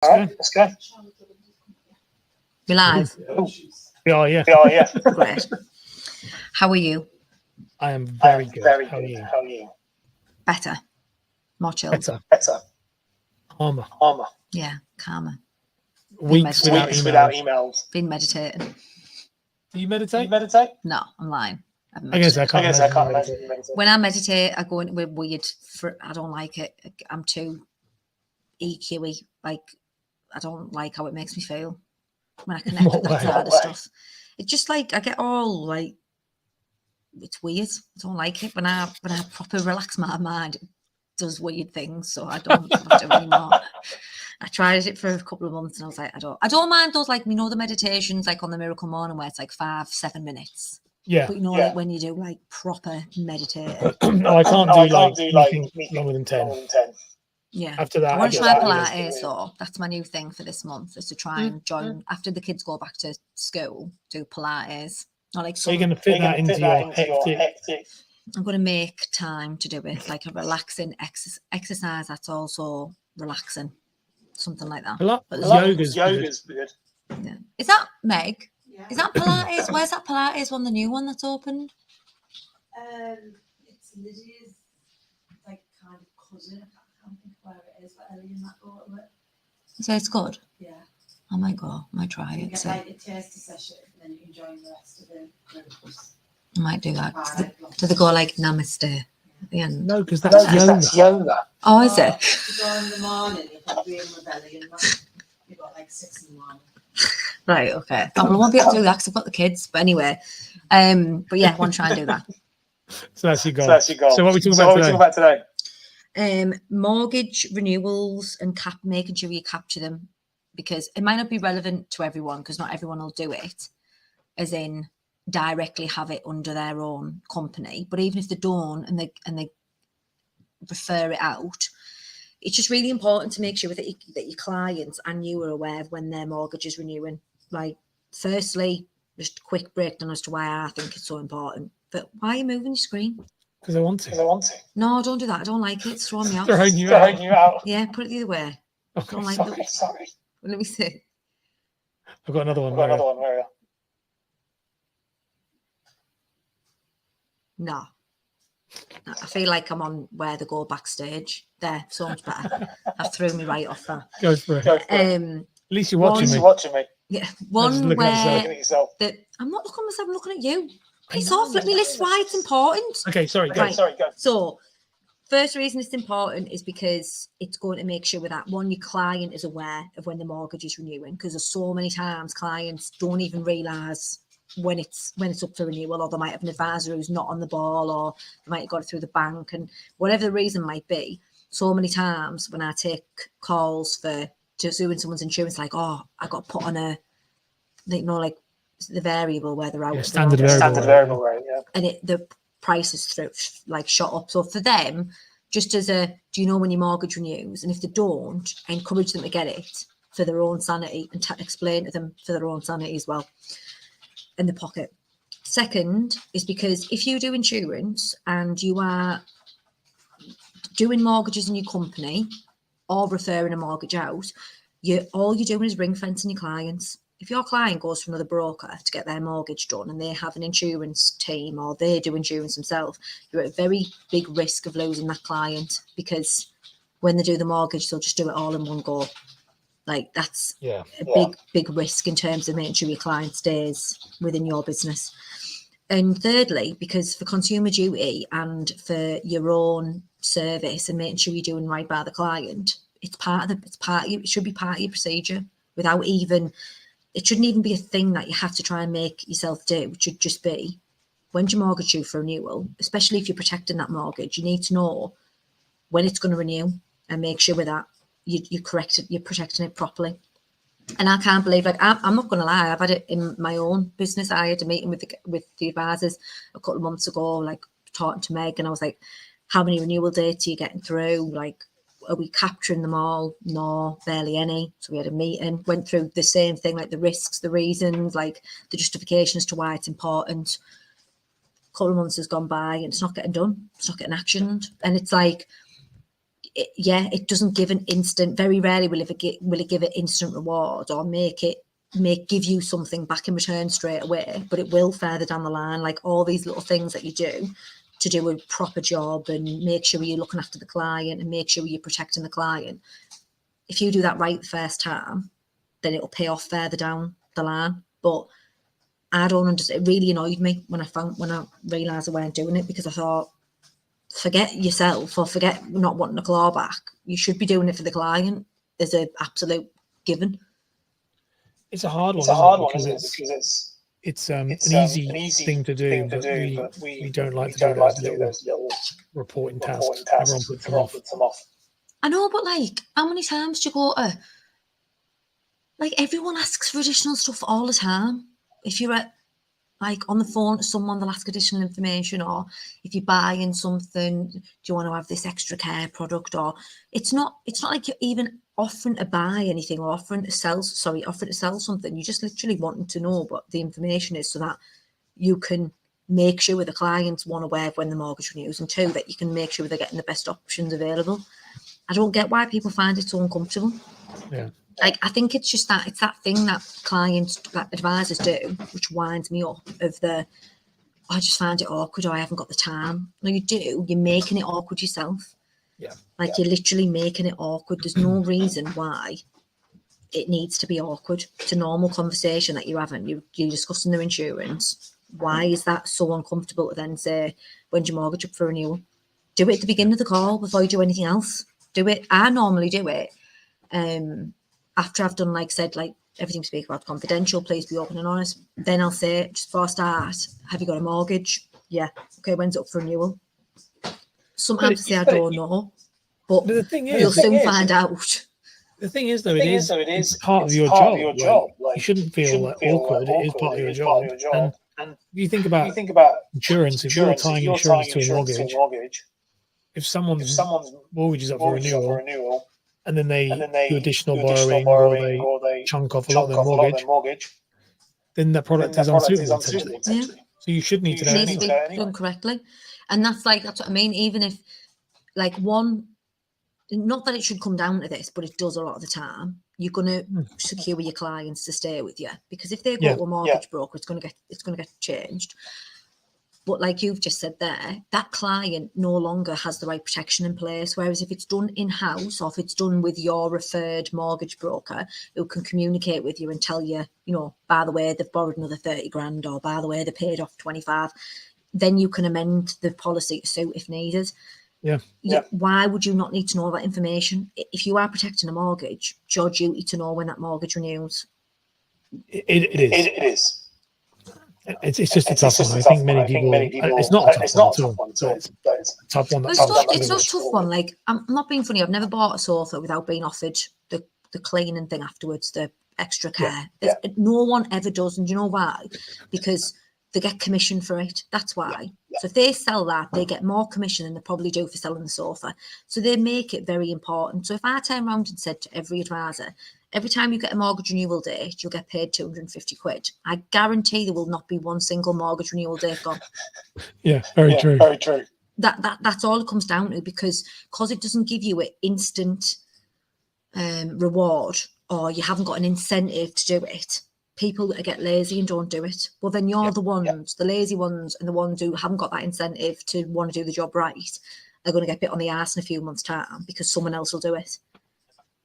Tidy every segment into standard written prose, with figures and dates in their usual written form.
All right, let's go. We're live. We are, yeah. Great. How are you? I am very good. How are you? How are you? Better. More chilled. Better. Calmer. Yeah, calmer. Weeks without emails. Been meditating. Do you meditate? No, I'm lying. I guess I can't imagine you meditate. When I meditate, I go into weird. I don't like it. I'm too EQ-y. Like, I don't like how it makes me feel when I connect with that side of stuff. It's just like I get all like, it's weird. I don't like it when I properly relax my mind. It does weird things, so I don't do it anymore. I tried it for a couple of months and I was like, I don't mind those, like, you know, the meditations like on the Miracle Morning where it's like 5-7 minutes. Yeah. But you know, like when you do like proper meditating. No, I can't do anything longer than 10. Yeah. After that, I want to try Pilates though. That's my new thing for this month, is to try and join after the kids go back to school, do Pilates. Or like, so you're going to fit that into your hectic. I'm going to make time to do it, like a relaxing exercise that's also relaxing, something like that. Yoga's good. Yeah. Is that Meg? Yeah. Is that Pilates? Where's that Pilates one? The new one that's opened? It's Lydia's like kind of cousin. I can't think where it is, but Ellie and that go to it. So it's good. Yeah. I might go. I might try you it. Get like a tasty session, and then you can join the rest of the groups. I might do that. Do they go like namaste at the end? No, because that's yoga. Oh, is it? You go in the morning, you can be in the belly, and that. You got like 6 in the morning. Right. Okay. I won't be able to do that because I've got the kids. But anyway, but yeah, I want to try and do that. So that's your goal. So what are we talking about today? Mortgage renewals and making sure you capture them, because it might not be relevant to everyone, because not everyone will do it, as in directly have it under their own company. But even if they don't and they refer it out, it's just really important to make sure that your clients and you are aware of when their mortgage is renewing. Like, firstly, just a quick breakdown as to why I think it's so important. But why are you moving your screen? Because I want to. No, don't do that. I don't like it. It's throwing me off. Throwing you out. Yeah, put it the other way. Okay, I don't like Sorry. Let me see. I've got another one. Maria. No. I feel like I'm on where they go backstage. There, so much better. That threw me right off there. Go for it. At least you're watching me. Yeah, one where I'm not looking at myself, I'm looking at you. Piss off, let me list why it's important. Okay, sorry, go. So, first reason it's important is because it's going to make sure that one, your client is aware of when the mortgage is renewing, because there's so many times clients don't even realise when it's up for renewal, or they might have an advisor who's not on the ball, or they might have got it through the bank, and whatever the reason might be. So many times when I take calls for just doing someone's insurance, like, oh, I got put on a, you know, like the variable where they're out. Yeah, standard variable rate, yeah. And the prices like shot up. So for them, just as do you know when your mortgage renews? And if they don't, I encourage them to get it for their own sanity, and explain to them for their own sanity as well, in the pocket. Second is because if you do insurance and you are doing mortgages in your company or referring a mortgage out, all you're doing is ring fencing your clients. If your client goes to another broker to get their mortgage done and they have an insurance team or they do insurance themselves, you're at a very big risk of losing that client, because when they do the mortgage, they'll just do it all in one go. Like, that's a big risk in terms of making sure your client stays within your business. And thirdly, because for consumer duty and for your own service and making sure you're doing right by the client, it should be part of your procedure without even. It shouldn't even be a thing that you have to try and make yourself do. It should just be, when's your mortgage due for renewal? Especially if you're protecting that mortgage, you need to know when it's going to renew and make sure with that you're protecting it properly. And I can't believe, like, I'm not going to lie, I've had it in my own business. I had a meeting with the advisors a couple of months ago, like talking to Meg, and I was like, how many renewal dates are you getting through? Like, are we capturing them all? No, barely any. So we had a meeting, went through the same thing, like the risks, the reasons, like the justification as to why it's important. A couple of months has gone by and it's not getting done. It's not getting actioned. And it's like, it doesn't give an instant. Very rarely will it give an instant reward or give you something back in return straight away. But it will further down the line, like all these little things that you do to do a proper job and make sure you're looking after the client and make sure you're protecting the client. If you do that right the first time, then it'll pay off further down the line. But I don't understand. It really annoyed me when I realised I weren't doing it, because I thought, forget yourself or forget not wanting a claw back. You should be doing it for the client as an absolute given. It's a hard one, because it's an easy thing to do, but we don't like to do those little reporting tasks. Everyone puts them off. I know, but like, how many times do you go to? Like, everyone asks for additional stuff all the time. If you're on the phone to someone, they'll ask additional information, or if you're buying something, do you want to have this extra care product? Or it's not like you're even offering to buy anything or offering to sell something. You're just literally wanting to know what the information is so that you can make sure the clients, one, aware of when the mortgage renews, and two, that you can make sure they're getting the best options available. I don't get why people find it so uncomfortable. Yeah. Like, I think it's just that thing that advisors do, which winds me up, I just find it awkward, or I haven't got the time. No, you do. You're making it awkward yourself. Yeah. Like, you're literally making it awkward. There's no reason why it needs to be awkward. It's a normal conversation that you're having. You're discussing their insurance. Why is that so uncomfortable to then say, when's your mortgage up for renewal? Do it at the beginning of the call before you do anything else. Do it. I normally do it. After I've done, everything to speak about confidential, please be open and honest. Then I'll say, just before I start, have you got a mortgage? Yeah. Okay, when's it up for renewal? Sometimes I say I don't know, but the thing is, you'll soon find out. The thing is, though, it's part of your job. Like, you shouldn't feel awkward. It is part of your job. And if you think about insurance, if you're tying insurance to a mortgage, if someone's mortgage is up for renewal, and then they do additional borrowing, or they chunk off a lot of their mortgage, then that product is unsuitable, essentially. Yeah. So you should need to know it needs to be done correctly. And that's what I mean. Even if, not that it should come down to this, but it does a lot of the time, you're going to secure your clients to stay with you, because if they go to a mortgage broker, it's going to get changed. But like you've just said there, that client no longer has the right protection in place. Whereas if it's done in-house, or if it's done with your referred mortgage broker, who can communicate with you and tell you, by the way, they've borrowed another 30 grand, or by the way, they paid off 25, then you can amend the policy to suit if needed. Yeah. Why would you not need to know that information? If you are protecting a mortgage, it's your duty to know when that mortgage renews. It is. It's just a tough one. I think many people. It's not a tough one at all. It's a tough one. It's not a tough one. Like, I'm not being funny. I've never bought a sofa without being offered the cleaning thing afterwards, the extra care. No one ever does, and do you know why? Because they get commission for it. That's why. So if they sell that, they get more commission than they probably do for selling the sofa. So they make it very important. So if I turn around and said to every advisor, every time you get a mortgage renewal date, you'll get paid 250 quid. I guarantee there will not be one single mortgage renewal date gone. Yeah, very true. Very true. That's all it comes down to, because it doesn't give you an instant reward, or you haven't got an incentive to do it. People that get lazy and don't do it. Well, then you're the ones, the lazy ones, and the ones who haven't got that incentive to want to do the job right are going to get bit on the arse in a few months' time, because someone else will do it.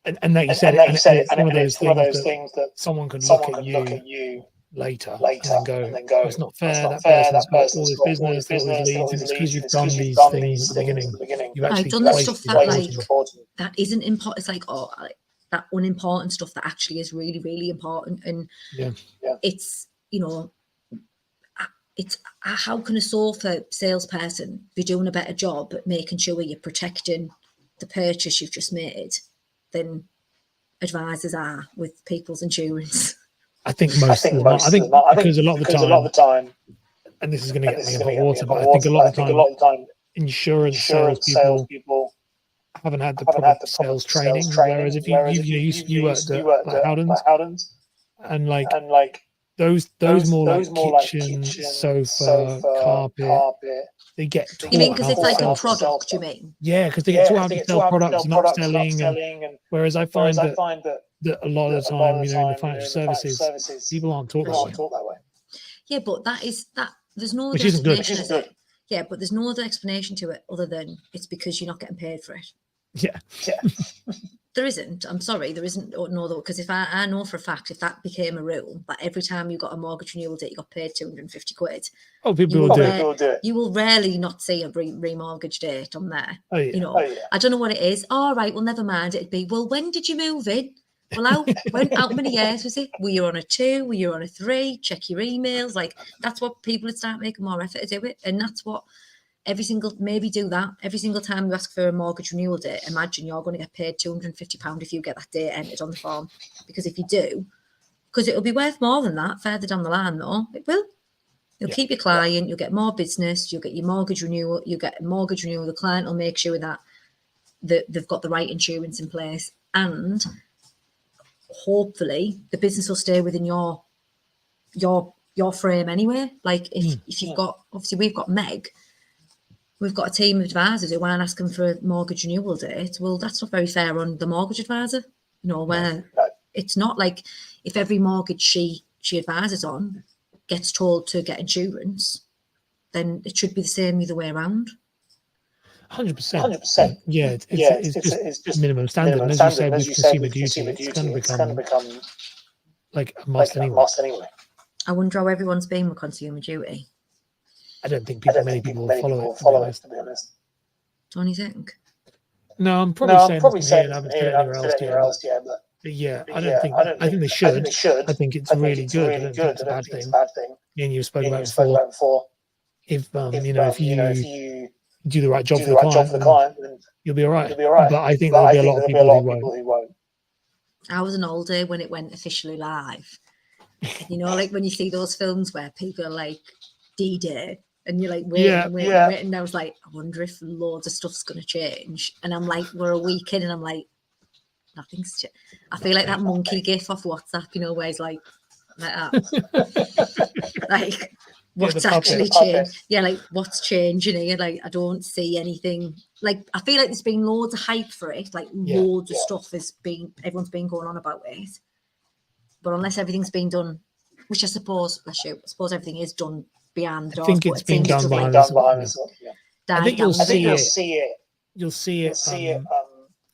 And like you said, it's one of those things that someone can look at you later and go, it's not fair. That person's got all this business, all these leads, and it's because you've done these things at the beginning. You've actually done the stuff that isn't important. It's like, that unimportant stuff that actually is really, really important. And it's, it's how can a sofa salesperson be doing a better job at making sure you're protecting the purchase you've just made than advisors are with people's insurance? I think most of them. Because a lot of the time, and this is going to get me in hot water, but I think a lot of the time, insurance salespeople haven't had the proper sales training. Whereas if you worked at Howdens, and Those more like kitchen, sofa, carpet. They get taught. You mean because it's like a sell product? You mean? Yeah, because they get taught how to sell products and upselling. And whereas I find that a lot of the time, you know, in the financial services, people aren't taught that way. Yeah, but there's no Which other isn't good. explanation. Is it? Yeah, but there's no other explanation to it other than it's because you're not getting paid for it. Yeah. There isn't. I'm sorry, there isn't. No, because if I know for a fact, if that became a rule, that every time you got a mortgage renewal date, you got paid 250 quid. Oh, people will do it. You will rarely not see a remortgage date on there. Oh, yeah. You know, I don't know what it is. All right, well, never mind. It'd be, well, when did you move in? Well, how many years was it? Were you on a 2? Were you on a 3? Check your emails. Like, that's what people would start making more effort to do it. And that's what maybe do that. Every single time you ask for a mortgage renewal date, imagine you're going to get paid £250 if you get that date entered on the form. Because if you do, because it'll be worth more than that further down the line, though. It will. You'll keep your client, you'll get more business, you'll get your mortgage renewal, the client will make sure that they've got the right insurance in place, and hopefully the business will stay within your frame anyway. Like if you've got, obviously we've got Meg, we've got a team of advisors who aren't asking for a mortgage renewal date. Well, that's not very fair on the mortgage advisor, you know, where it's not like if every mortgage she advises on gets told to get insurance, then it should be the same either way around. 100%. Yeah, it's just minimum standard. And as you said, with consumer duty, it's going to become like a must anyway. I wonder how everyone's been with consumer duty. I don't think many people will follow it, to be honest. Don't you think? No, I'm probably saying I haven't heard it anywhere else yet. But yeah, I think they should. I think it's really good. I don't think it's a bad thing. And you've spoken about before. If if you do the right job for the client, then you'll be all right. But I think there'll be a lot of people who won't. I was an old day when it went officially live. You know, like when you see those films where people are like D-Day and you're like waiting. And I was like, I wonder if loads of stuff's going to change. And I'm like, we're a week in and I'm like, nothing's changed. I feel like that monkey gif off WhatsApp, you know, where he's like that. Like, what's actually changed? Yeah, like what's changing here? Like, I don't see anything. Like, I feel like there's been loads of hype for it. Like, loads of stuff everyone's been going on about it. But unless everything's been done, which I suppose everything is done behind doors. I think it's been done behind the I think you'll see it. You'll see it.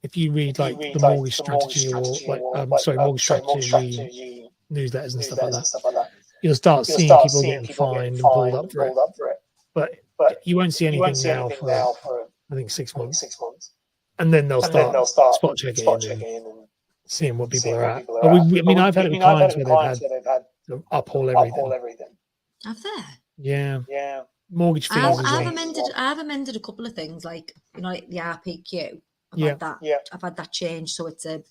If you read like the mortgage strategy or mortgage strategy newsletters and stuff like that, you'll start seeing people getting fined and pulled up for it. But you won't see anything now for I think 6 months. And then they'll start spot checking and seeing what people are at. But I've had it with clients where they've had to uphaul everything. Have they? Yeah. Mortgage fees. I've amended a couple of things, like, you know, like the RPQ. I've had that changed, so it's a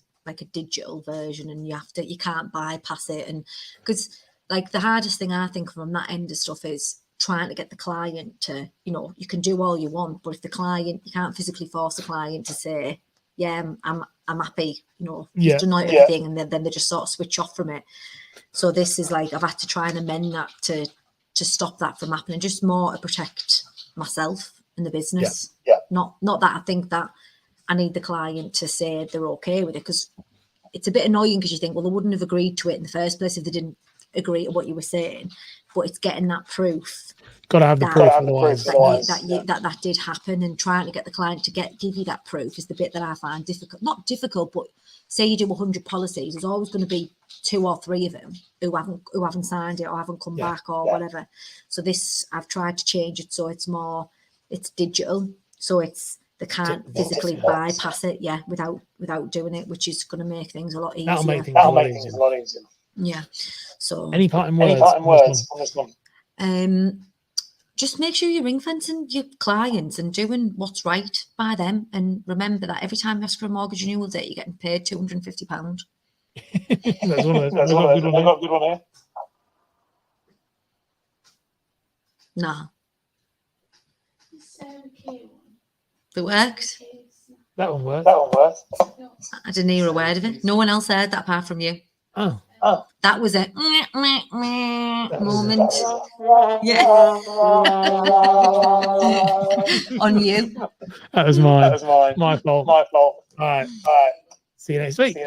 digital version, and you can't bypass it. And because like the hardest thing I think from that end of stuff is trying to get the client to, you know, you can do all you want, but if the client, you can't physically force the client to say, yeah, I'm happy, you know, you've done everything, and then they just sort of switch off from it. So this is like, I've had to try and amend that to stop that from happening, just more to protect myself and the business. Not that I think that I need the client to say they're okay with it, because it's a bit annoying because you think, well, they wouldn't have agreed to it in the first place if they didn't agree to what you were saying. But it's getting that proof. Got to have the proof otherwise. That did happen, and trying to get the client to give you that proof is the bit that I find difficult. Not difficult, but say you do 100 policies, there's always going to be 2 or 3 of them who haven't signed it or haven't come back or whatever. So this, I've tried to change it so it's digital, so they can't physically bypass it, without doing it, which is going to make things a lot easier. That'll make things a lot easier. Yeah. So any parting words on this one? Just make sure you're ring fencing your clients and doing what's right by them. And remember that every time you ask for a mortgage renewal date, you're getting paid £250. That's one of those. I got a good one here. Nah. It worked. That one worked. I didn't hear a word of it. No one else heard that apart from you. Oh. That was a moment. Yeah. On you. That was mine. My fault. All right. See you next week.